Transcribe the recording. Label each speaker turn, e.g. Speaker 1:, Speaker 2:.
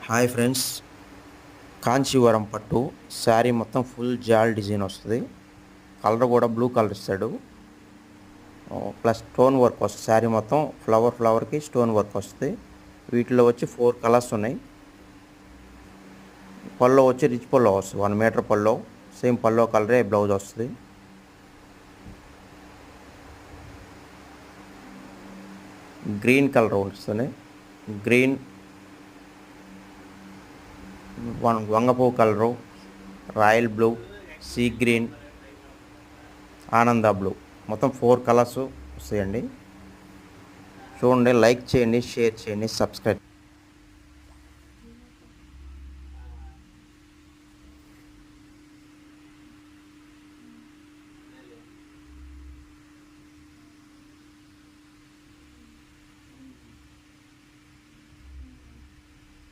Speaker 1: Hi friends, Kanjeevaram పట్టు శారీ మొత్తం full జాల్ డిజైన్ వస్తుంది. కలర్ కూడా బ్లూ కలర్ ఇస్తాడు. ప్లస్ స్టోన్ వర్క్ వస్తుంది. శారీ మొత్తం ఫ్లవర్కి స్టోన్ వర్క్ వస్తుంది. వీటిలో వచ్చి 4 కలర్స్ ఉన్నాయి. పల్లో వచ్చి రిచ్ పల్లో వస్తుంది. 1 మీటర్ పల్లో, సేమ్ పల్లో కలరే బ్లౌజ్ వస్తుంది. గ్రీన్ కలర్ వస్తుంది. గ్రీన్, వంగపువ్వు colour, royal blue, sea green, ఆనంద బ్లూ, మొత్తం 4 కలర్స్ వస్తాయండి. చూడండి, లైక్ చేయండి, షేర్ చేయండి, సబ్స్క్రైబ్.